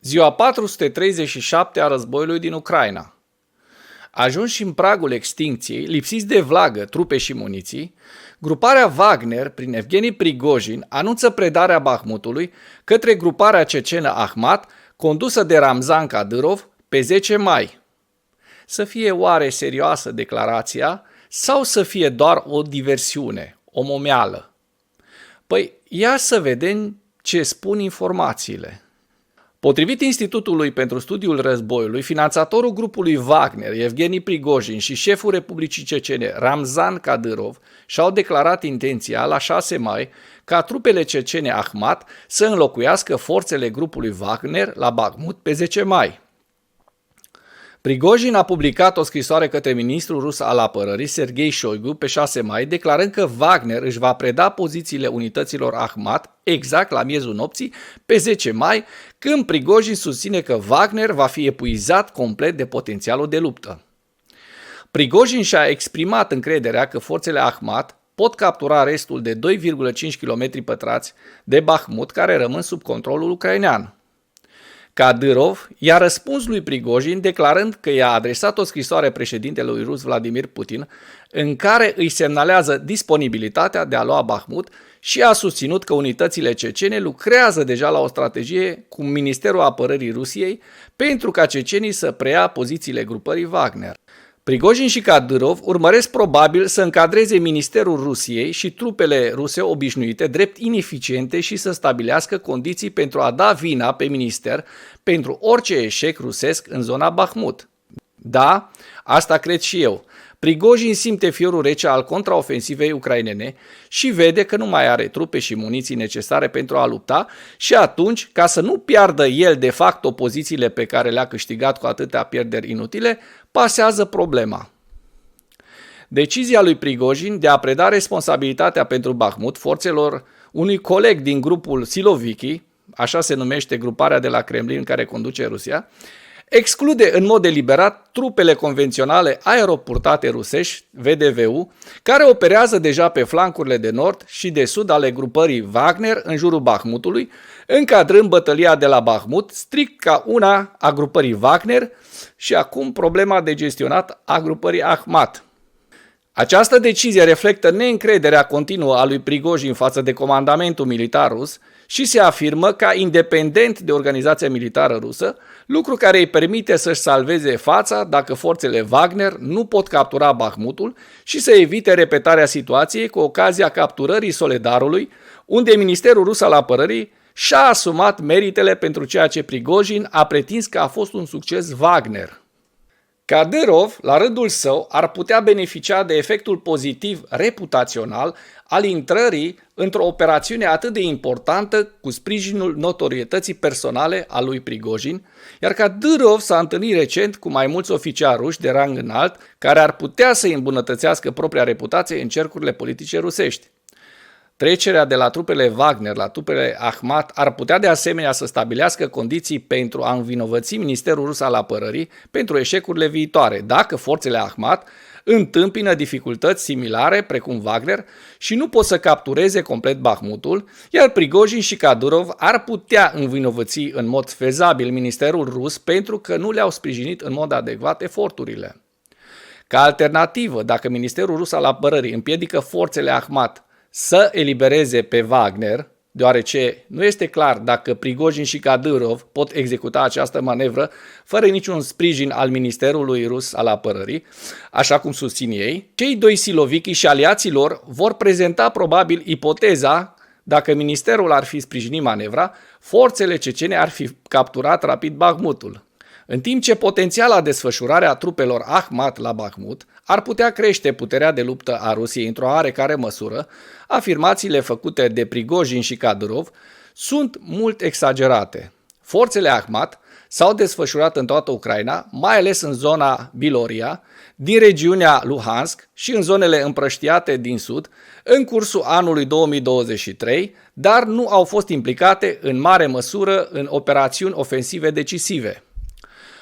Ziua 437 a războiului din Ucraina. Ajunși în pragul extincției, lipsiți de vlagă, trupe și muniții, gruparea Wagner, prin Evgeni Prigojin, anunță predarea Bahmutului către gruparea cecenă Ahmat, condusă de Ramzan Kadyrov, pe 10 mai. Să fie oare serioasă declarația sau să fie doar o diversiune, o momeală? Păi, ia să vedem ce spun informațiile. Potrivit Institutului pentru Studiul Războiului, finanțatorul grupului Wagner, Evgeni Prigojin, și șeful Republicii Cecene, Ramzan Kadyrov, și-au declarat intenția la 6 mai ca trupele cecene Ahmat să înlocuiască forțele grupului Wagner la Bakhmut pe 10 mai. Prigojin a publicat o scrisoare către ministrul rus al apărării, Sergei Shoigu, pe 6 mai, declarând că Wagner își va preda pozițiile unităților Ahmat exact la miezul nopții, pe 10 mai, când Prigojin susține că Wagner va fi epuizat complet de potențialul de luptă. Prigojin și-a exprimat încrederea că forțele Ahmat pot captura restul de 2,5 km² de Bakhmut care rămân sub controlul ucrainean. Kadyrov i-a răspuns lui Prigojin declarând că i-a adresat o scrisoare președintelui rus Vladimir Putin în care îi semnalează disponibilitatea de a lua Bakhmut și a susținut că unitățile cecene lucrează deja la o strategie cu Ministerul Apărării Rusiei pentru ca cecenii să preia pozițiile grupării Wagner. Prigojin și Kadyrov urmăresc probabil să încadreze Ministerul Rusiei și trupele ruse obișnuite drept ineficiente și să stabilească condiții pentru a da vina pe minister pentru orice eșec rusesc în zona Bakhmut. Da, asta cred și eu. Prigojin simte fiorul rece al contraofensivei ucrainene și vede că nu mai are trupe și muniții necesare pentru a lupta și atunci, ca să nu piardă el de fapt pozițiile pe care le-a câștigat cu atâtea pierderi inutile, pasează problema. Decizia lui Prigojin de a preda responsabilitatea pentru Bakhmut forțelor unui coleg din grupul Siloviki, așa se numește gruparea de la Kremlin care conduce Rusia, exclude în mod deliberat trupele convenționale aeropurtate rusești, VDV-ul, care operează deja pe flancurile de nord și de sud ale grupării Wagner în jurul Bakhmutului, încadrând bătălia de la Bakhmut strict ca una a grupării Wagner și acum problema de gestionat a grupării Ahmat. Această decizie reflectă neîncrederea continuă a lui Prigojin față de comandamentul militar rus și se afirmă ca independent de organizația militară rusă, lucru care îi permite să-și salveze fața dacă forțele Wagner nu pot captura Bakhmutul și să evite repetarea situației cu ocazia capturării Soledarului, unde Ministerul Rus al Apărării și-a asumat meritele pentru ceea ce Prigojin a pretins că a fost un succes Wagner. Kadyrov, la rândul său, ar putea beneficia de efectul pozitiv reputațional al intrării într-o operațiune atât de importantă cu sprijinul notorietății personale a lui Prigojin, iar Kadyrov s-a întâlnit recent cu mai mulți oficiali ruși de rang înalt care ar putea să îi îmbunătățească propria reputație în cercurile politice rusești. Trecerea de la trupele Wagner la trupele Ahmat ar putea de asemenea să stabilească condiții pentru a învinovăți Ministerul Rus al Apărării pentru eșecurile viitoare, dacă forțele Ahmat întâmpină dificultăți similare precum Wagner și nu pot să captureze complet Bakhmutul, iar Prigojin și Kadyrov ar putea învinovăți în mod fezabil Ministerul Rus pentru că nu le-au sprijinit în mod adecvat eforturile. Ca alternativă, dacă Ministerul Rus al Apărării împiedică forțele Ahmat să elibereze pe Wagner, deoarece nu este clar dacă Prigojin și Kadyrov pot executa această manevră fără niciun sprijin al Ministerului Rus al Apărării, așa cum susțin ei, cei doi Siloviki și aliații lor vor prezenta probabil ipoteza dacă ministerul ar fi sprijinit manevra, forțele cecene ar fi capturat rapid Bakhmutul. În timp ce potențiala desfășurare a trupelor Ahmat la Bakhmut ar putea crește puterea de luptă a Rusiei într-o oarecare măsură, afirmațiile făcute de Prigojin și Kadyrov sunt mult exagerate. Forțele Ahmat s-au desfășurat în toată Ucraina, mai ales în zona Biloria, din regiunea Luhansk și în zonele împrăștiate din sud, în cursul anului 2023, dar nu au fost implicate în mare măsură în operațiuni ofensive decisive.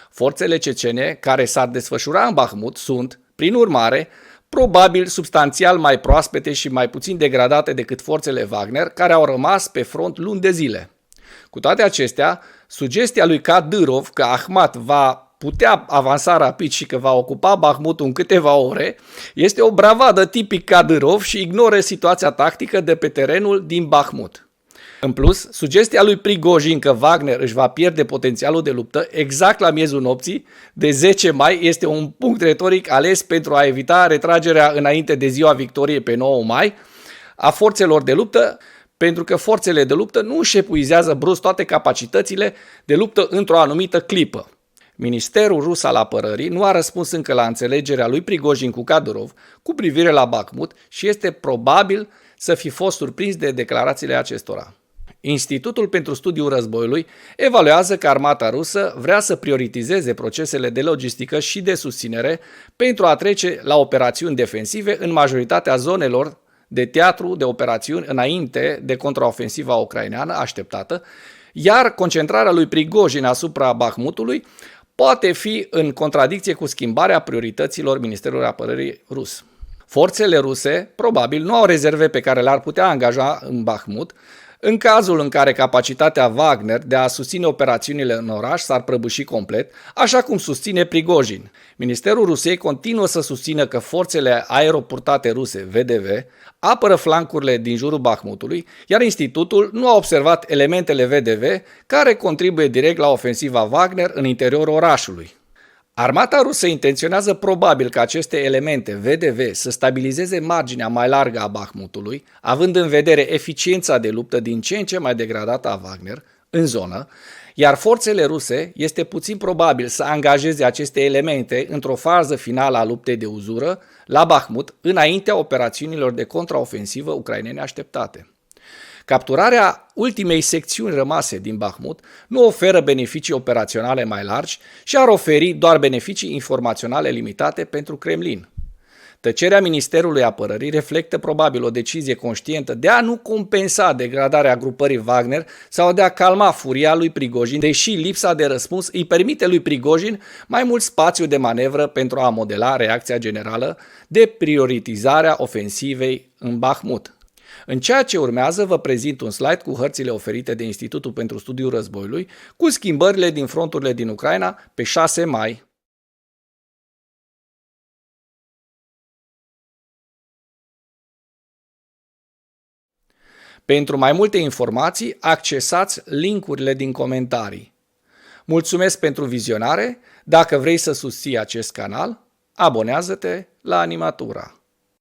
Forțele cecene care s-ar desfășura în Bakhmut sunt, prin urmare, probabil substanțial mai proaspete și mai puțin degradate decât forțele Wagner, care au rămas pe front luni de zile. Cu toate acestea, Sugestia lui Kadyrov că Ahmat va putea avansa rapid și că va ocupa Bahmutul în câteva ore este o bravadă tipic Kadyrov și ignoră situația tactică de pe terenul din Bahmut. În plus, sugestia lui Prigojin că Wagner își va pierde potențialul de luptă exact la miezul nopții de 10 mai este un punct retoric ales pentru a evita retragerea înainte de ziua victoriei pe 9 mai a forțelor de luptă, pentru că forțele de luptă nu își epuizează brusc toate capacitățile de luptă într-o anumită clipă. Ministerul rus al apărării nu a răspuns încă la înțelegerea lui Prigojin cu Kadyrov cu privire la Bakhmut și este probabil să fi fost surprins de declarațiile acestora. Institutul pentru Studiul Războiului evaluează că armata rusă vrea să prioritizeze procesele de logistică și de susținere pentru a trece la operațiuni defensive în majoritatea zonelor de teatru de operațiuni înainte de contraofensiva ucraineană așteptată, iar concentrarea lui Prigojin asupra Bakhmutului poate fi în contradicție cu schimbarea priorităților Ministerului Apărării rus. Forțele ruse probabil nu au rezerve pe care le-ar putea angaja în Bakhmut, în cazul în care capacitatea Wagner de a susține operațiunile în oraș s-ar prăbuși complet, așa cum susține Prigojin. Ministerul Rusiei continuă să susțină că forțele aeroportate ruse, VDV, apără flancurile din jurul Bakhmutului, iar institutul nu a observat elementele VDV care contribuie direct la ofensiva Wagner în interiorul orașului. Armata rusă intenționează probabil ca aceste elemente VDV să stabilizeze marginea mai largă a Bakhmutului, având în vedere eficiența de luptă din ce în ce mai degradată a Wagner în zonă, iar forțele ruse este puțin probabil să angajeze aceste elemente într-o fază finală a luptei de uzură la Bakhmut, înaintea operațiunilor de contraofensivă ucrainene așteptate. Capturarea ultimei secțiuni rămase din Bakhmut nu oferă beneficii operaționale mai largi și ar oferi doar beneficii informaționale limitate pentru Kremlin. Tăcerea Ministerului Apărării reflectă probabil o decizie conștientă de a nu compensa degradarea grupării Wagner sau de a calma furia lui Prigojin, deși lipsa de răspuns îi permite lui Prigojin mai mult spațiu de manevră pentru a modela reacția generală de prioritizarea ofensivei în Bakhmut. În ceea ce urmează vă prezint un slide cu hărțile oferite de Institutul pentru Studiul Războiului cu schimbările din fronturile din Ucraina pe 6 mai. Pentru mai multe informații, accesați linkurile din comentarii. Mulțumesc pentru vizionare. Dacă vrei să susții acest canal, abonează-te la Animatura.